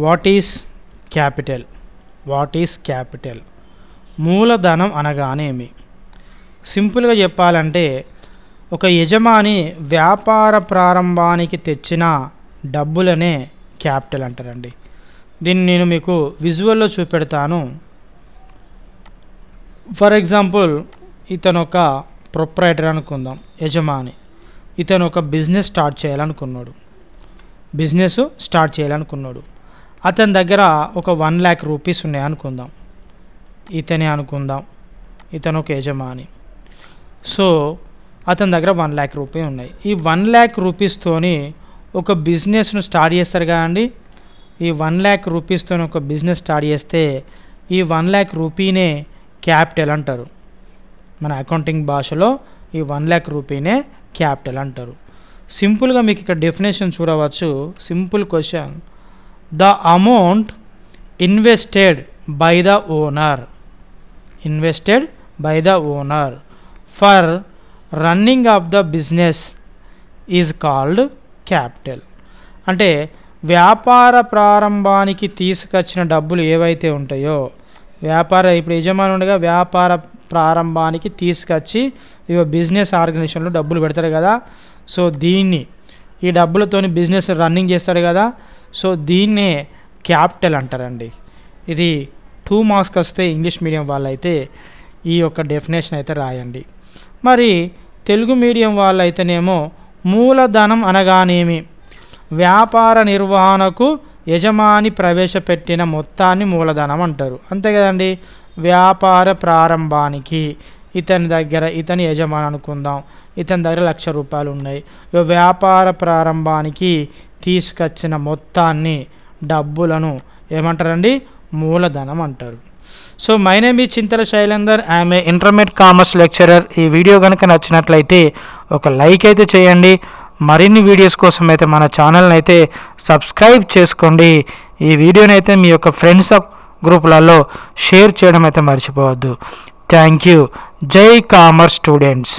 What is capital? What is capital? మూలధనం అనగానేమి? సింపుల్గా చెప్పాలంటే ఒక యజమాని వ్యాపార ప్రారంభానికి తెచ్చిన డబ్బులనే క్యాపిటల్ అంటారండి. దీన్ని నేను మీకు విజువల్లో చూపెడతాను. ఫర్ ఎగ్జాంపుల్, ఇతను ఒక ప్రొప్రైటర్ అనుకుందాం, యజమాని. ఇతను ఒక బిజినెస్ స్టార్ట్ చేయాలనుకున్నాడు. అతని దగ్గర ఒక 1 lakh రూపీస్ ఉన్నాయి అనుకుందాం. ఇతను ఒక యజమాని. సో అతని దగ్గర 1 lakh రూపాయలు ఉన్నాయి. ఈ 1 lakh రూపీస్తోని ఒక బిజినెస్ను స్టార్ట్ చేస్తారు కదండి. ఈ 1 lakh రూపీస్తో ఒక బిజినెస్ స్టార్ట్ చేస్తే ఈ 1 lakh రూపీనే క్యాపిటల్ అంటారు. మన అకౌంటింగ్ భాషలో ఈ 1 lakh రూపీనే క్యాపిటల్ అంటారు. సింపుల్గా మీకు ఇక్కడ డెఫినేషన్ చూడవచ్చు. Simple question: the amount invested by the owner for running of the business is called capital. అంటే వ్యాపార ప్రారంభానికి తీసుకొచ్చిన డబ్బులు ఏవైతే ఉంటాయో, ఇప్పుడు యజమాని ఉండగా వ్యాపార ప్రారంభానికి తీసుకొచ్చి బిజినెస్ ఆర్గనైజేషన్లో డబ్బులు పెడతారు కదా. సో ఈ డబ్బులతోని బిజినెస్ రన్నింగ్ చేస్తాడు కదా. సో దీన్నే క్యాపిటల్ అంటారండి. ఇది 2 మార్క్స్కి వస్తే ఇంగ్లీష్ మీడియం వాళ్ళైతే ఈ యొక్క డెఫినేషన్ అయితే రాయండి. మరి తెలుగు మీడియం వాళ్ళైతేనేమో మూలధనం అనగానేమి? వ్యాపార నిర్వహణకు యజమాని ప్రవేశపెట్టిన మొత్తాన్ని మూలధనం అంటారు. అంతే కదండి. వ్యాపార ప్రారంభానికి ఇతని యజమాని అనుకుందాం, ఇతని దగ్గర 1,00,000 రూపాయలు ఉన్నాయి. వ్యాపార ప్రారంభానికి తీసుకొచ్చిన మొత్తాన్ని, డబ్బులను ఏమంటారండి? మూలధనం అంటారు. So my name is Chintala Shailender. I'm a intermediate commerce lecturer. ఈ వీడియో కనుక నచ్చినట్లయితే ఒక లైక్ అయితే చేయండి. మరిన్ని వీడియోస్ కోసం అయితే మన ఛానల్ని అయితే సబ్స్క్రైబ్ చేసుకోండి. ఈ వీడియోని అయితే మీ యొక్క ఫ్రెండ్స్ గ్రూపులలో షేర్ చేయడం అయితే మర్చిపోవద్దు. Thank you. జై కామర్స్ స్టూడెంట్స్.